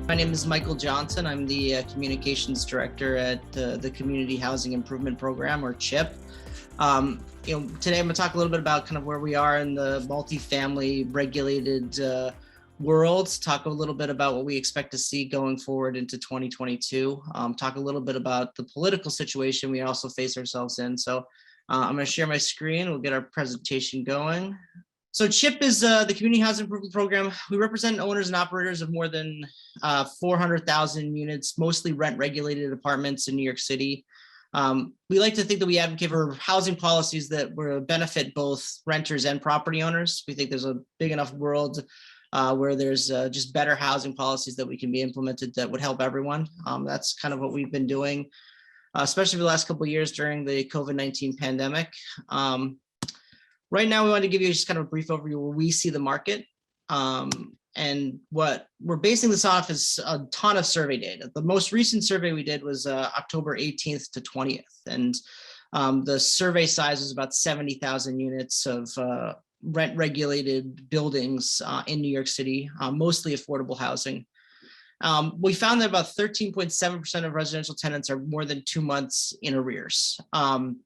My name is Michael Johnson. I'm the communications director at the Community Housing Improvement Program, or CHIP. Today I'm going to talk a little bit about kind of where we are in the multifamily regulated world, talk a little bit about what we expect to see going forward into 2022, talk a little bit about the political situation we also face ourselves in. So I'm going to share my screen. We'll get our presentation going. So CHIP is the Community Housing Improvement Program. We represent owners and operators of more than 400,000 units, mostly rent-regulated apartments in New York City. We like to think that we advocate for housing policies that will benefit both renters and property owners. We think there's a big enough world where there's just better housing policies that we can be implemented that would help everyone. That's kind of what we've been doing, especially for the last couple of years during the COVID-19 pandemic. Right now, we want to give you just kind of a brief overview where we see the market. And what we're basing this off is a ton of survey data. The most recent survey we did was October 18th to 20th. And the survey size was about 70,000 units of rent-regulated buildings in New York City, mostly affordable housing. We found that about 13.7% of residential tenants are more than 2 months in arrears. And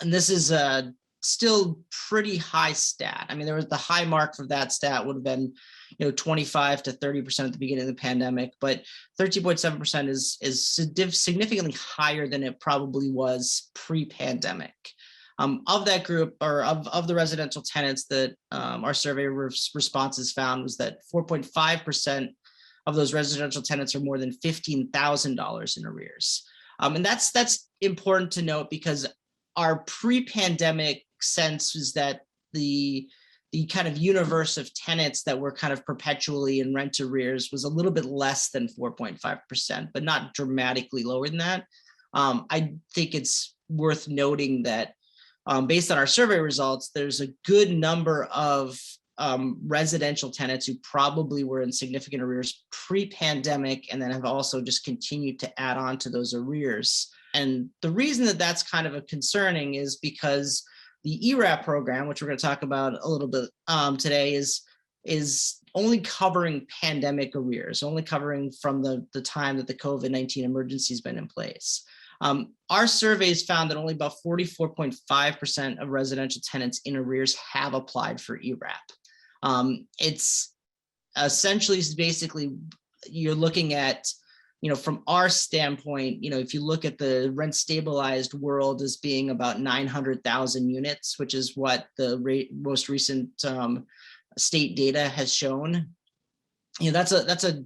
this is still pretty high stat. I mean, there was the high mark for that stat would have been, 25 to 30% at the beginning of the pandemic, but 13.7% is significantly higher than it probably was pre-pandemic. Of that group, or of the residential tenants that our survey responses found, was that 4.5% of those residential tenants are more than $15,000 in arrears. And that's important to note because our pre-pandemic sense is that the kind of universe of tenants that were kind of perpetually in rent arrears was a little bit less than 4.5%, but not dramatically lower than that. I think it's worth noting that based on our survey results, there's a good number of residential tenants who probably were in significant arrears pre-pandemic and then have also just continued to add on to those arrears. And the reason that that's kind of a concerning is because the ERAP program, which we're going to talk about a little bit today, is only covering pandemic arrears, only covering from the time that the COVID-19 emergency has been in place. Our surveys found that only about 44.5% of residential tenants in arrears have applied for ERAP. It's essentially, basically, you're looking at, from our standpoint, if you look at the rent stabilized world as being about 900,000 units, which is what the most recent state data has shown, that's a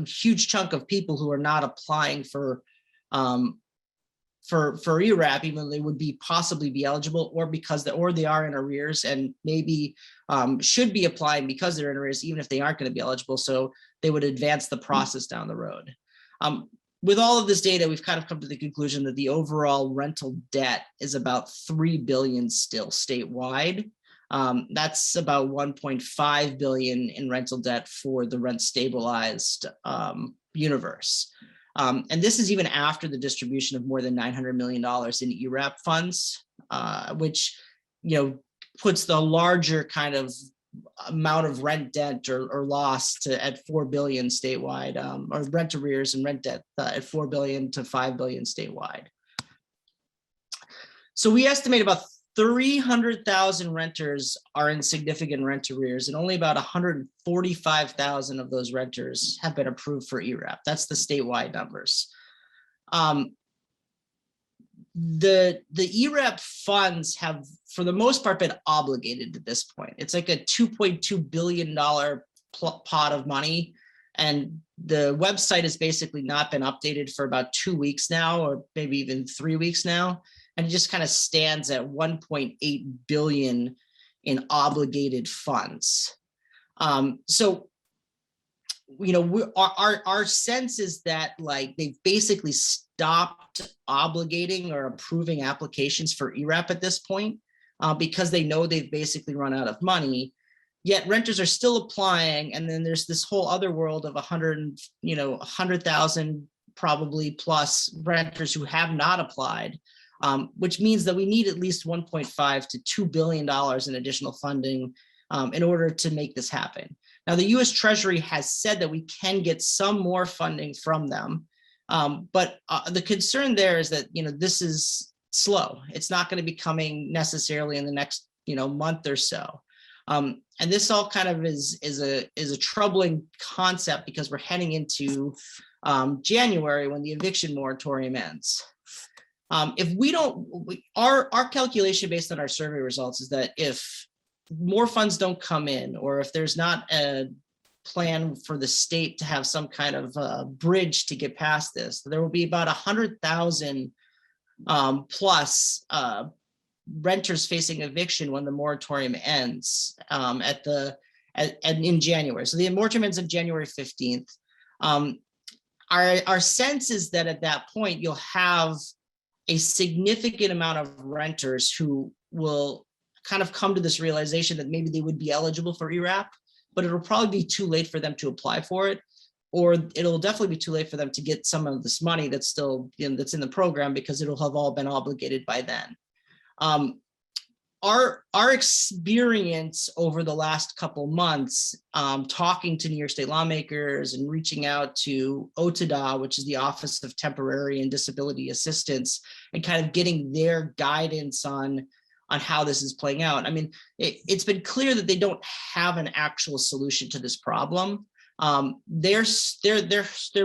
huge chunk of people who are not applying for ERAP, even though they would possibly be eligible, or they are in arrears and maybe should be applying because they're in arrears, even if they aren't going to be eligible. So they would advance the process down the road. With all of this data, we've kind of come to the conclusion that the overall rental debt is about $3 billion still statewide. That's about $1.5 billion in rental debt for the rent stabilized universe. And this is even after the distribution of more than $900 million in ERAP funds, which, puts the larger kind of amount of rent debt or loss at $4 billion statewide, or rent arrears and rent debt at $4 billion to $5 billion statewide. So we estimate about 300,000 renters are in significant rent arrears, and only about 145,000 of those renters have been approved for ERAP. That's the statewide numbers. The ERAP funds have, for the most part, been obligated at this point. It's like a $2.2 billion pot of money, and the website has basically not been updated for about 2 weeks now, or maybe even 3 weeks now, and it just kind of stands at $1.8 billion in obligated funds. So, our sense is that they've basically stopped obligating or approving applications for ERAP at this point because they know they've basically run out of money. Yet renters are still applying, and then there's this whole other world of 100,000 probably plus renters who have not applied, which means that we need at least $1.5 to $2 billion in additional funding in order to make this happen. Now, the US Treasury has said that we can get some more funding from them. But the concern there is that, this is slow. It's not going to be coming necessarily in the next, month or so. And this all kind of is a troubling concept because we're heading into January when the eviction moratorium ends. If we don't, our calculation based on our survey results is that if more funds don't come in, or if there's not a plan for the state to have some kind of bridge to get past this, there will be about 100,000 plus renters facing eviction when the moratorium ends in January. So the moratorium ends on January 15th. Our sense is that at that point, you'll have a significant amount of renters who will kind of come to this realization that maybe they would be eligible for ERAP, but it'll probably be too late for them to apply for it, or it'll definitely be too late for them to get some of this money that's still that's in the program because it'll have all been obligated by then. Our experience over the last couple months, talking to New York State lawmakers and reaching out to OTDA, which is the Office of Temporary and Disability Assistance, and kind of getting their guidance on how this is playing out. I mean, it's been clear that they don't have an actual solution to this problem. They're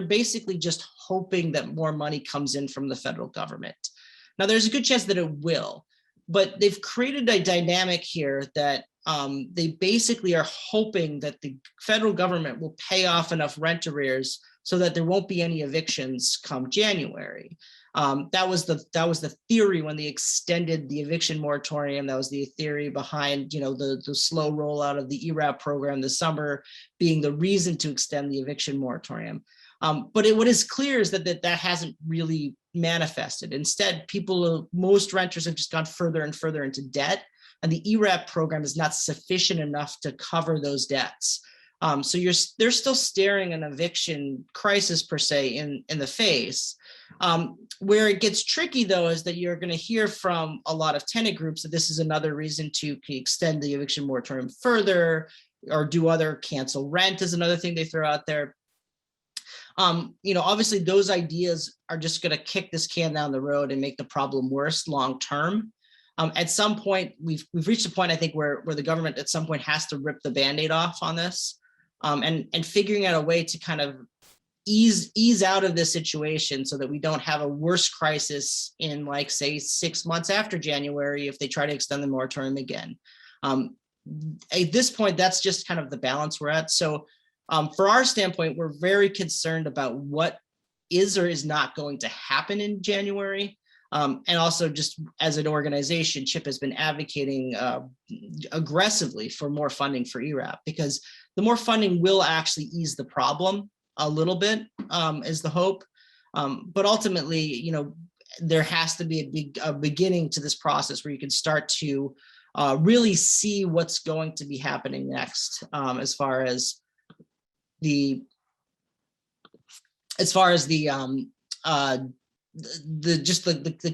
basically just hoping that more money comes in from the federal government. Now, there's a good chance that it will. But they've created a dynamic here that they basically are hoping that the federal government will pay off enough rent arrears so that there won't be any evictions come January. That was the theory when they extended the eviction moratorium. That was the theory behind the slow rollout of the ERAP program this summer being the reason to extend the eviction moratorium. But what is clear is that hasn't really manifested. Instead, most renters have just gone further and further into debt, and the ERAP program is not sufficient enough to cover those debts. So they're still staring an eviction crisis per se in the face. Where it gets tricky though is that you're going to hear from a lot of tenant groups that this is another reason to extend the eviction moratorium further, or do other cancel rent is another thing they throw out there. Obviously those ideas are just going to kick this can down the road and make the problem worse long term. At some point, we've reached a point, I think, where the government at some point has to rip the Band-Aid off on this, and figuring out a way to kind of ease out of this situation so that we don't have a worse crisis in, like, say, 6 months after January if they try to extend the moratorium again. At this point, that's just kind of the balance we're at. So for our standpoint, we're very concerned about what is or is not going to happen in January. And also, just as an organization, CHIP has been advocating aggressively for more funding for ERAP, because the more funding will actually ease the problem a little bit, is the hope. But ultimately, there has to be a beginning to this process where you can start to really see what's going to be happening next, as far as the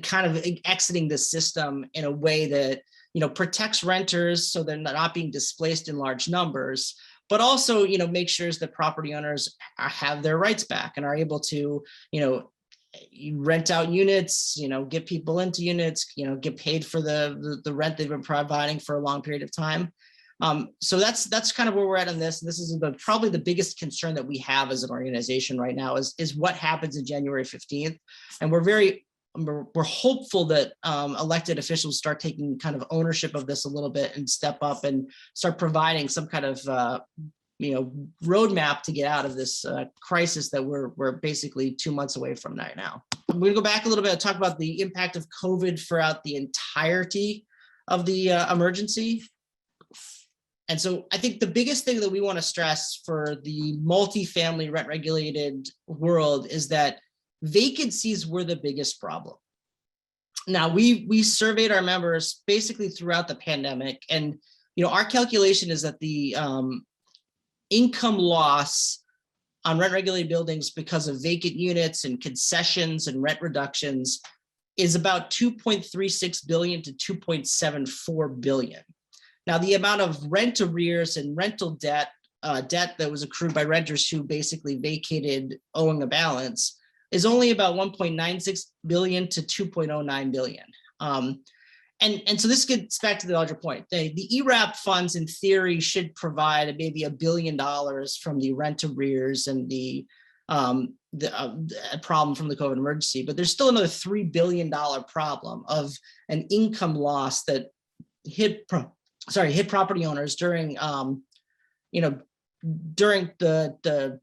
kind of exiting the system in a way that protects renters so they're not being displaced in large numbers, but also make sure that property owners have their rights back and are able to rent out units, get people into units, get paid for the rent they've been providing for a long period of time. So that's kind of where we're at on this. This is probably the biggest concern that we have as an organization right now is what happens in January 15th. And we're hopeful that elected officials start taking kind of ownership of this a little bit and step up and start providing some kind of roadmap to get out of this crisis that we're basically 2 months away from right now. I'm going to go back a little bit and talk about the impact of COVID throughout the entirety of the emergency. And so I think the biggest thing that we want to stress for the multifamily rent regulated world is that vacancies were the biggest problem. Now, we surveyed our members basically throughout the pandemic, and our calculation is that the income loss on rent regulated buildings because of vacant units and concessions and rent reductions is about 2.36 billion to 2.74 billion. Now, the amount of rent arrears and rental debt debt that was accrued by renters who basically vacated owing a balance is only about 1.96 billion to 2.09 billion. And so this gets back to the larger point. The ERAP funds, in theory, should provide maybe $1 billion from the rent arrears and the problem from the COVID emergency, but there's still another $3 billion problem of an income loss that hit property owners during during the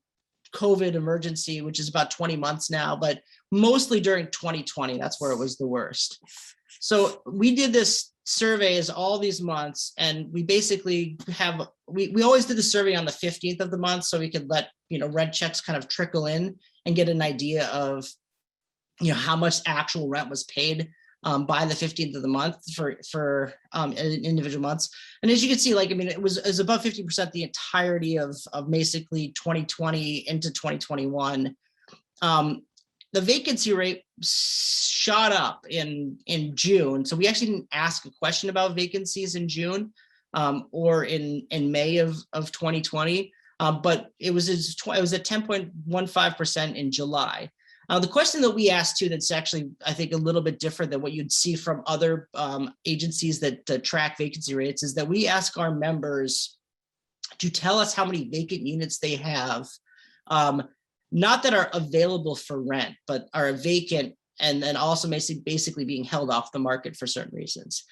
COVID emergency, which is about 20 months now, but mostly during 2020. That's where it was the worst. So we did this surveys all these months, and we basically we always did the survey on the 15th of the month, so we could let rent checks kind of trickle in and get an idea of how much actual rent was paid by the 15th of the month for individual months. And as you can see, it was above 50% the entirety of basically 2020 into 2021. The vacancy rate shot up in June. So we actually didn't ask a question about vacancies in June or in May of 2020, but it was at 10.15% in July. The question that we asked too, that's actually, I think, a little bit different than what you'd see from other agencies that track vacancy rates, is that we ask our members to tell us how many vacant units they have, not that are available for rent, but are vacant and then also basically being held off the market for certain reasons.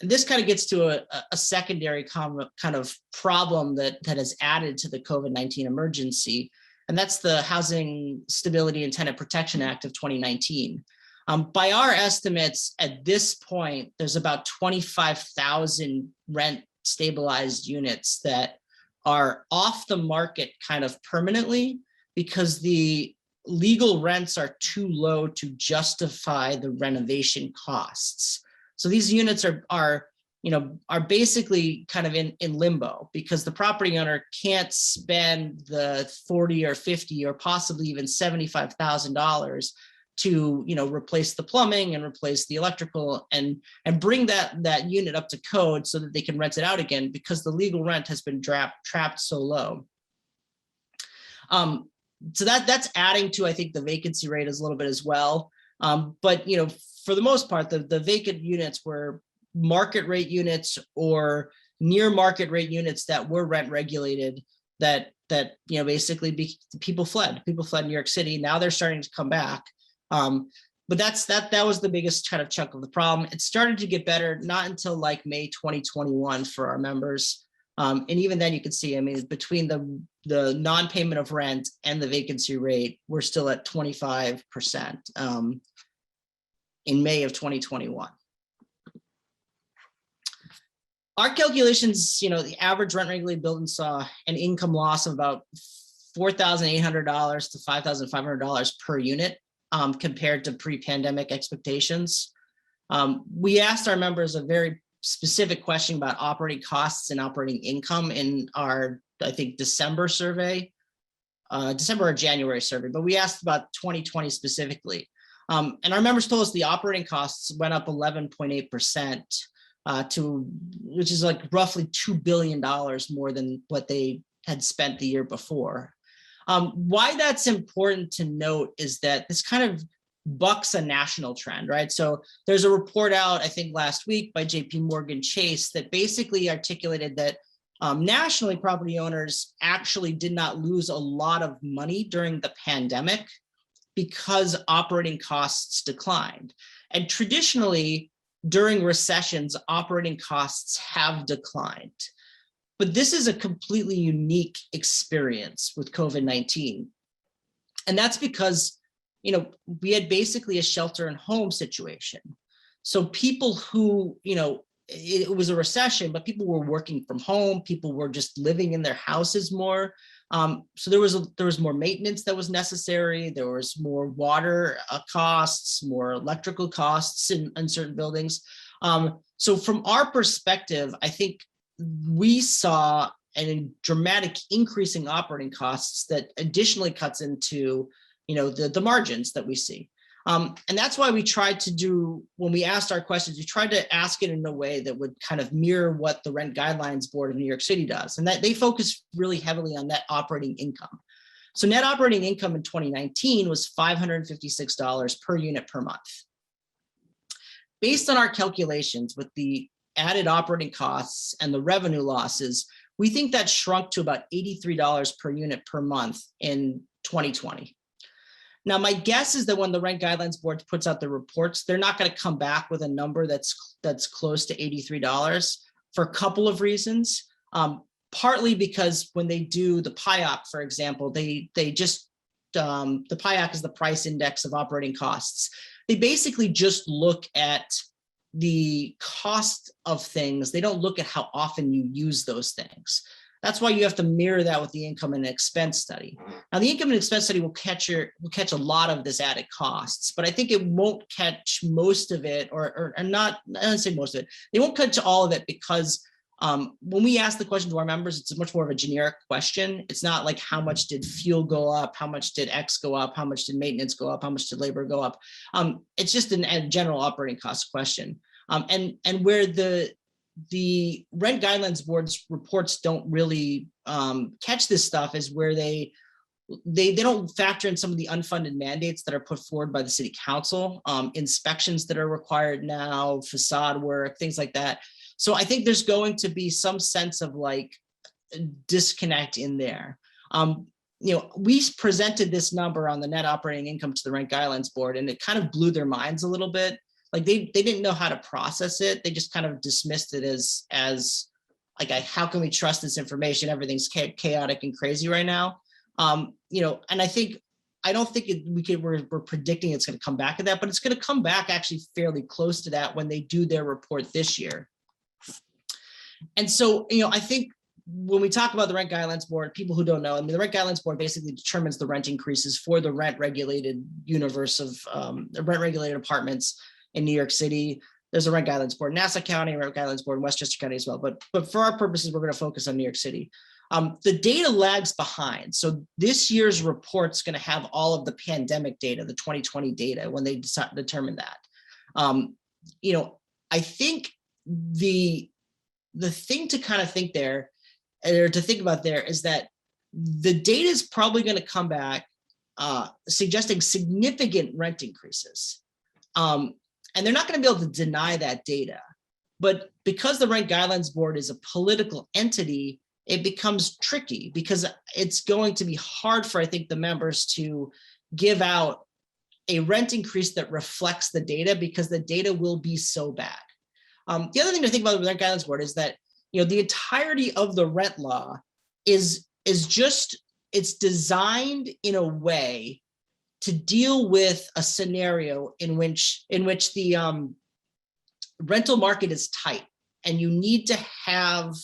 This kind of gets to a secondary kind of problem that has added to the COVID-19 emergency, and that's the Housing Stability and Tenant Protection Act of 2019. By our estimates, at this point, there's about 25,000 rent stabilized units that are off the market kind of permanently because the legal rents are too low to justify the renovation costs. So these units are basically kind of in limbo because the property owner can't spend the $40 or $50 or possibly even $75,000 to replace the plumbing and replace the electrical and bring that unit up to code so that they can rent it out again because the legal rent has been trapped so low. So that's adding to, I think, the vacancy rate is a little bit as well. But for the most part, the vacant units were market rate units or near market rate units that were rent regulated that basically people fled New York City. Now they're starting to come back. But that was the biggest kind of chunk of the problem. It started to get better not until May 2021 for our members. And even then you can see, between the non-payment of rent and the vacancy rate, we're still at 25% in May of 2021. Our calculations, the average rent regulated building saw an income loss of about $4,800 to $5,500 per unit compared to pre-pandemic expectations. We asked our members a very specific question about operating costs and operating income in our, I think, December or January survey, but we asked about 2020 specifically. And our members told us the operating costs went up 11.8%. Which is roughly $2 billion more than what they had spent the year before. Why that's important to note is that this kind of bucks a national trend, right? So there's a report out, I think last week by JP Morgan Chase that basically articulated that nationally property owners actually did not lose a lot of money during the pandemic because operating costs declined. And traditionally, during recessions, operating costs have declined. But this is a completely unique experience with COVID-19. And that's because, we had basically a shelter in home situation. So people who, it was a recession, but people were working from home, people were just living in their houses more. So there was more maintenance that was necessary. There was more water costs, more electrical costs in certain buildings. So from our perspective, I think we saw a dramatic increase in operating costs that additionally cuts into, the margins that we see. And that's why we tried to do, when we asked our questions, we tried to ask it in a way that would kind of mirror what the Rent Guidelines Board of New York City does. And that they focus really heavily on net operating income. So net operating income in 2019 was $556 per unit per month. Based on our calculations with the added operating costs and the revenue losses, we think that shrunk to about $83 per unit per month in 2020. Now, my guess is that when the Rent Guidelines Board puts out the reports, they're not going to come back with a number that's close to $83 for a couple of reasons. Partly because when they do the PIOC, for example, the PIOC is the price index of operating costs. They basically just look at the cost of things. They don't look at how often you use those things. That's why you have to mirror that with the income and expense study. Now, the income and expense study will catch a lot of this added costs, but I think it won't catch most of it, or not. I don't say most of it. They won't catch all of it because when we ask the question to our members, it's much more of a generic question. It's not like how much did fuel go up, how much did X go up, how much did maintenance go up, how much did labor go up. It's just a general operating cost question. And where the Rent Guidelines Board's reports don't really catch this stuff is where they don't factor in some of the unfunded mandates that are put forward by the city council, inspections that are required now, facade work, things like that. So I think there's going to be some sense of like disconnect in there. We presented this number on the net operating income to the Rent Guidelines Board, and it kind of blew their minds a little bit. Like they didn't know how to process it. They just kind of dismissed it as like, how can we trust this information? Everything's chaotic and crazy right now. And I don't think we're predicting it's going to come back to that, but it's going to come back actually fairly close to that when they do their report this year. And so, I think when we talk about the Rent Guidelines Board, people who don't know, the Rent Guidelines Board basically determines the rent increases for the rent regulated universe of rent regulated apartments in New York City. There's a Rent Guidelines Board in Nassau County, Rent Guidelines Board in Westchester County as well. But for our purposes, we're going to focus on New York City. The data lags behind. So this year's report's going to have all of the pandemic data, the 2020 data, when they determine that. I think the thing to kind of think there, or to think about there, is that the data is probably going to come back suggesting significant rent increases. And they're not going to be able to deny that data. But because the Rent Guidelines Board is a political entity, it becomes tricky because it's going to be hard for, I think, the members to give out a rent increase that reflects the data because the data will be so bad. The other thing to think about with the Rent Guidelines Board is that, the entirety of the rent law is just, it's designed in a way to deal with a scenario in which the rental market is tight and you need to have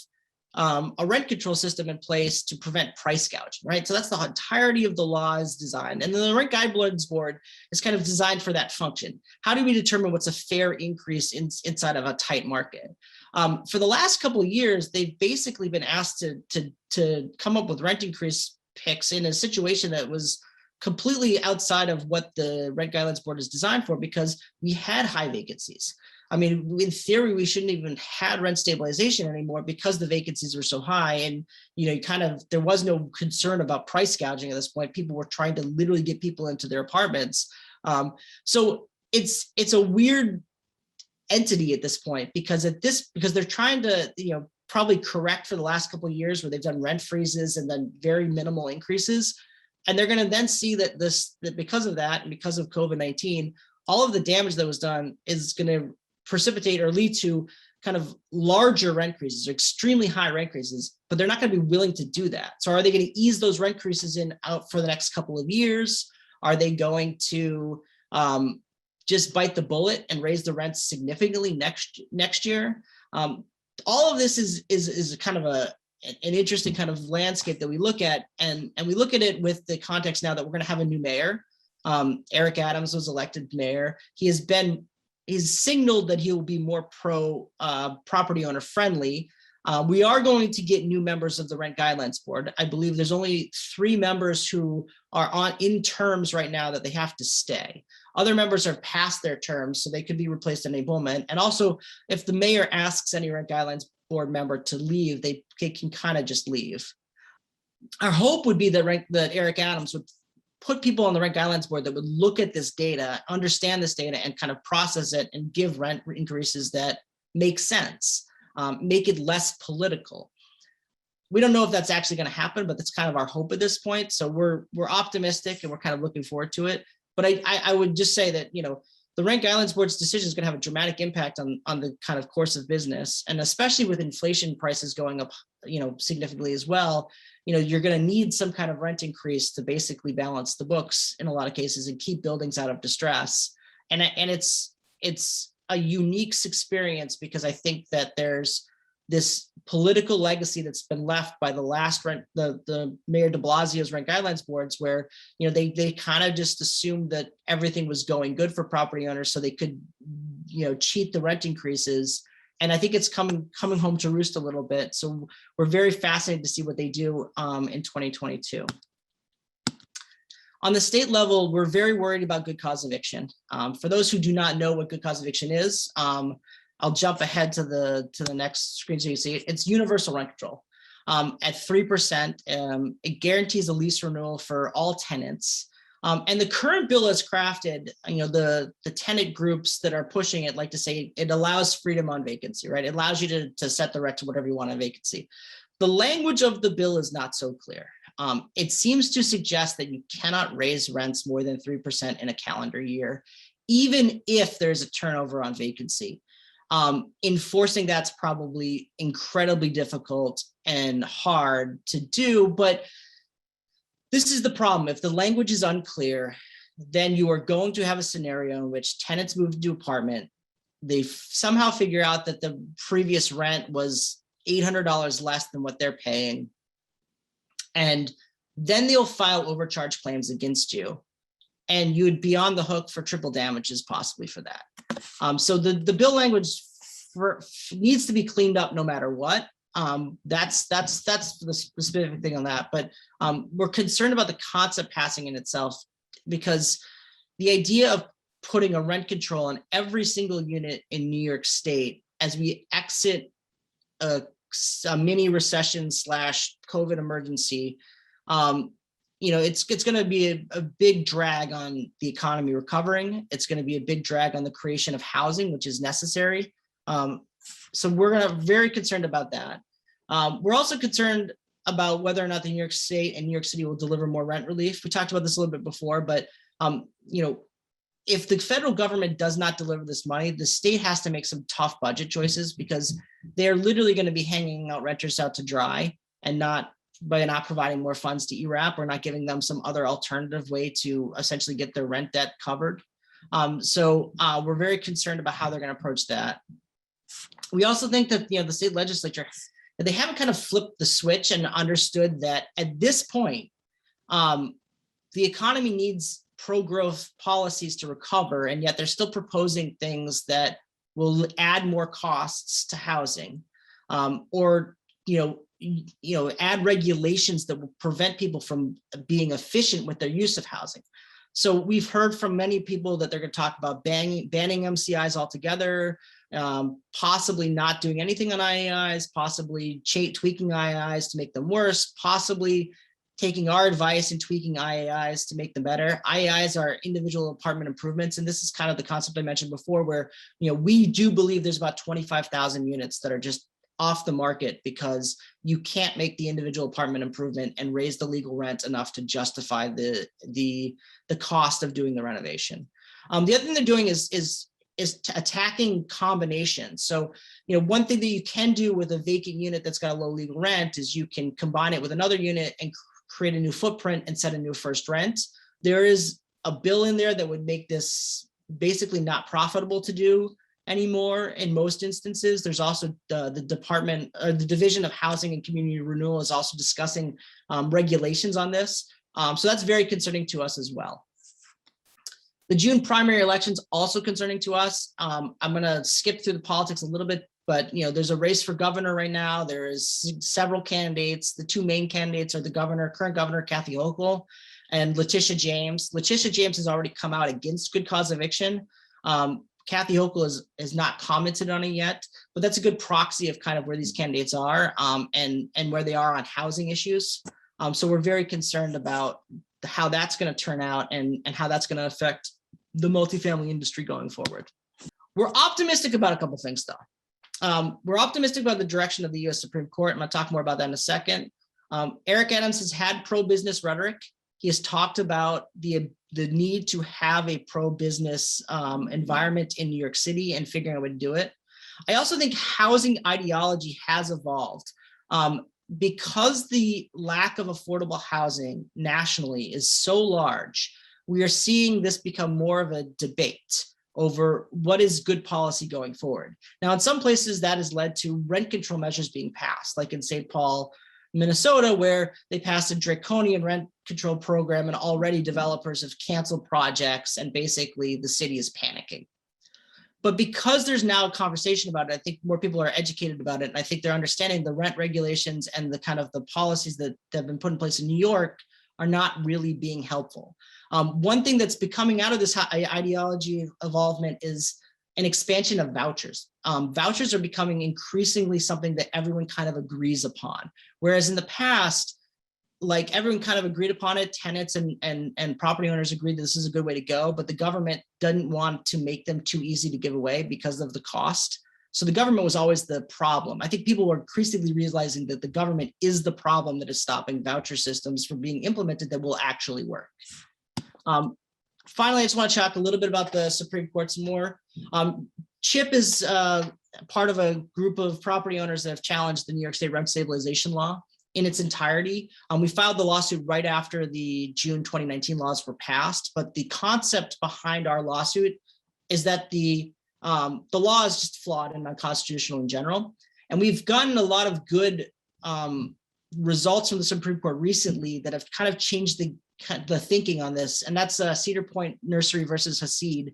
a rent control system in place to prevent price gouging, right? So that's the entirety of the law is designed. And then the Rent Guidelines Board is kind of designed for that function. How do we determine what's a fair increase inside of a tight market? For the last couple of years, they've basically been asked to come up with rent increase picks in a situation that was completely outside of what the Rent Guidelines Board is designed for, because we had high vacancies. I mean, in theory, we shouldn't even had rent stabilization anymore because the vacancies were so high. And, there was no concern about price gouging at this point. People were trying to literally get people into their apartments. So it's a weird entity at this point because they're trying to, probably correct for the last couple of years where they've done rent freezes and then very minimal increases. And they're going to then see that because of that and because of COVID-19, all of the damage that was done is going to precipitate or lead to kind of larger rent increases, extremely high rent increases, but they're not going to be willing to do that. So are they going to ease those rent increases out for the next couple of years? Are they going to just bite the bullet and raise the rents significantly next year? All of this is kind of an interesting kind of landscape that we look at, and we look at it with the context now that we're going to have a new mayor. Eric Adams was elected mayor. He's signaled that he will be more pro property owner friendly. We are going to get new members of the Rent Guidelines Board. I believe there's only 3 members who are in terms right now that they have to stay. Other members are past their terms, so they could be replaced at any moment. And also, if the mayor asks any Rent Guidelines Board member to leave, they can kind of just leave. Our hope would be that Eric Adams would put people on the Rent Guidelines Board that would look at this data, understand this data, and kind of process it and give rent increases that make sense, make it less political. We don't know if that's actually going to happen, but that's kind of our hope at this point. So we're optimistic and we're kind of looking forward to it. But I would just say that, the Rent Guidelines Board's decision is going to have a dramatic impact on the kind of course of business, and especially with inflation prices going up, significantly as well. You're going to need some kind of rent increase to basically balance the books in a lot of cases and keep buildings out of distress. And it's a unique experience because I think that there's this political legacy that's been left by the Mayor de Blasio's Rent Guidelines Boards, where they kind of just assumed that everything was going good for property owners, so they could cheat the rent increases. And I think it's coming home to roost a little bit. So we're very fascinated to see what they do in 2022. On the state level, we're very worried about good cause eviction. For those who do not know what good cause eviction is, I'll jump ahead to the next screen so you see it. It's universal rent control at 3%. It guarantees a lease renewal for all tenants. And the current bill is crafted, the tenant groups that are pushing it like to say it allows freedom on vacancy, right? It allows you to set the rent to whatever you want on vacancy. The language of the bill is not so clear. It seems to suggest that you cannot raise rents more than 3% in a calendar year, even if there's a turnover on vacancy. Enforcing that's probably incredibly difficult and hard to do, but this is the problem. If the language is unclear, then you are going to have a scenario in which tenants move to apartment. They somehow figure out that the previous rent was $800 less than what they're paying. And then they'll file overcharge claims against you. And you would be on the hook for triple damages possibly for that. So the bill language needs to be cleaned up no matter what. That's the specific thing on that. But we're concerned about the concept passing in itself, because the idea of putting a rent control on every single unit in New York State as we exit a mini recession / COVID emergency, it's going to be a big drag on the economy recovering. It's going to be a big drag on the creation of housing, which is necessary. So we're very concerned about that. We're also concerned about whether or not the New York State and New York City will deliver more rent relief. We talked about this a little bit before, but if the federal government does not deliver this money, the state has to make some tough budget choices, because they're literally going to be hanging out renters out to dry, and by not providing more funds to ERAP or not giving them some other alternative way to essentially get their rent debt covered. So we're very concerned about how they're going to approach that. We also think that the state legislature, they haven't kind of flipped the switch and understood that at this point, the economy needs pro-growth policies to recover, and yet they're still proposing things that will add more costs to housing, or add regulations that will prevent people from being efficient with their use of housing. So we've heard from many people that they're going to talk about banning MCIs altogether, possibly not doing anything on IAIs, possibly tweaking IAIs to make them worse, possibly taking our advice and tweaking IAIs to make them better. IAIs are individual apartment improvements, and this is kind of the concept I mentioned before, where we do believe there's about 25,000 units that are just off the market because you can't make the individual apartment improvement and raise the legal rent enough to justify the cost of doing the renovation. The other thing they're doing is attacking combinations. So, one thing that you can do with a vacant unit that's got a low legal rent is you can combine it with another unit and create a new footprint and set a new first rent. There is a bill in there that would make this basically not profitable to do anymore in most instances. There's also the department, or the Division of Housing and Community Renewal, is also discussing regulations on this. So that's very concerning to us as well. The June primary elections also concerning to us. I'm going to skip through the politics a little bit But there's a race for governor right now. There is several candidates. The two main candidates are the current governor Kathy Hochul, and Letitia James. Letitia James has already come out against Good Cause Eviction. Kathy Hochul has not commented on it yet, but that's a good proxy of kind of where these candidates are, and where they are on housing issues. So we're very concerned about how that's going to turn out and how that's going to affect the multifamily industry going forward. We're optimistic about a couple things, though. We're optimistic about the direction of the U.S. Supreme Court. I'm going to talk more about that in a second. Eric Adams has had pro-business rhetoric. He has talked about the need to have a pro-business environment in New York City and figuring out a way to do it. I also think housing ideology has evolved. Because the lack of affordable housing nationally is so large, we are seeing this become more of a debate over what is good policy going forward. Now, in some places that has led to rent control measures being passed, like in St. Paul, Minnesota, where they passed a draconian rent control program and already developers have canceled projects and basically the city is panicking. But because there's now a conversation about it, I think more people are educated about it. And I think they're understanding the rent regulations and the kind of the policies that have been put in place in New York are not really being helpful. One thing that's becoming out of this ideology involvement is an expansion of vouchers. Vouchers are becoming increasingly something that everyone kind of agrees upon. Whereas in the past, like everyone kind of agreed upon it, tenants and property owners agreed that this is a good way to go, but the government didn't want to make them too easy to give away because of the cost. So the government was always the problem. I think people were increasingly realizing that the government is the problem that is stopping voucher systems from being implemented that will actually work. Finally, I just want to talk a little bit about the Supreme Court some more. CHIP is part of a group of property owners that have challenged the New York State rent stabilization law in its entirety. We filed the lawsuit right after the June 2019 laws were passed, but the concept behind our lawsuit is that the law is just flawed and unconstitutional in general. And we've gotten a lot of good results from the Supreme Court recently that have kind of changed the thinking on this. And that's Cedar Point Nursery versus Hasid,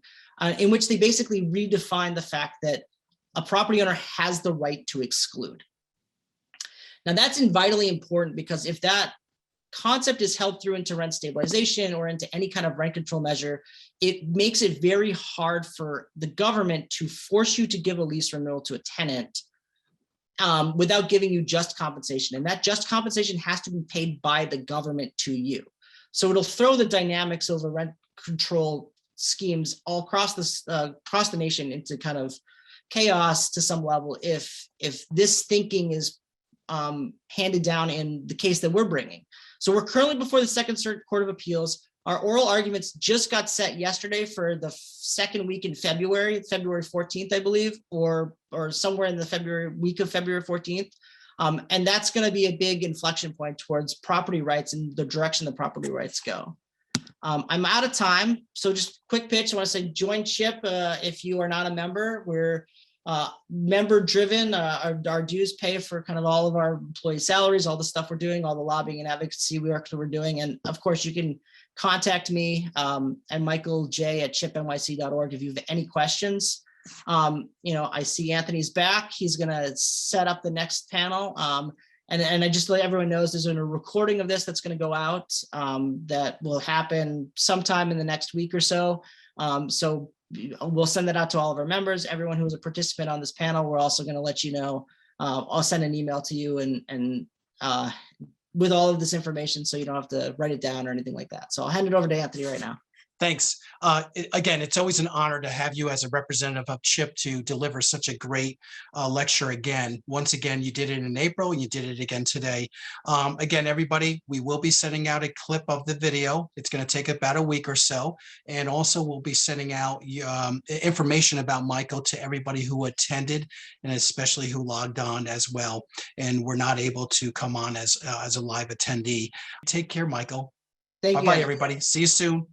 in which they basically redefine the fact that a property owner has the right to exclude. Now that's vitally important because if that concept is held through into rent stabilization or into any kind of rent control measure, it makes it very hard for the government to force you to give a lease renewal to a tenant without giving you just compensation. And that just compensation has to be paid by the government to you. So it'll throw the dynamics over rent control schemes all across the nation into kind of chaos to some level if this thinking is handed down in the case that we're bringing. So we're currently before the Second Circuit Court of Appeals. Our oral arguments just got set yesterday for the second week in February 14th, I believe, or somewhere in the week of February 14th. And that's going to be a big inflection point towards property rights and the direction the property rights go. I'm out of time, so just quick pitch. I want to say join CHIP if you are not a member. We're member driven. Our dues pay for kind of all of our employee salaries, all the stuff we're doing, all the lobbying and advocacy work that we're doing. And of course, you can contact me and Michael J at chipnyc.org if you have any questions. I see Anthony's back. He's going to set up the next panel. And I just let everyone know there's a recording of this that's going to go out that will happen sometime in the next week or so. So we'll send that out to all of our members. Everyone who is a participant on this panel, we're also going to let you know. I'll send an email to you and with all of this information so you don't have to write it down or anything like that. So I'll hand it over to Anthony right now. Thanks. Again, it's always an honor to have you as a representative of CHIP to deliver such a great lecture again. Once again, you did it in April and you did it again today. Again, everybody, we will be sending out a clip of the video. It's going to take about a week or so. And also we'll be sending out information about Michael to everybody who attended and especially who logged on as well. And we're not able to come on as a live attendee. Take care, Michael. Thank you. Bye-bye, everybody. See you soon.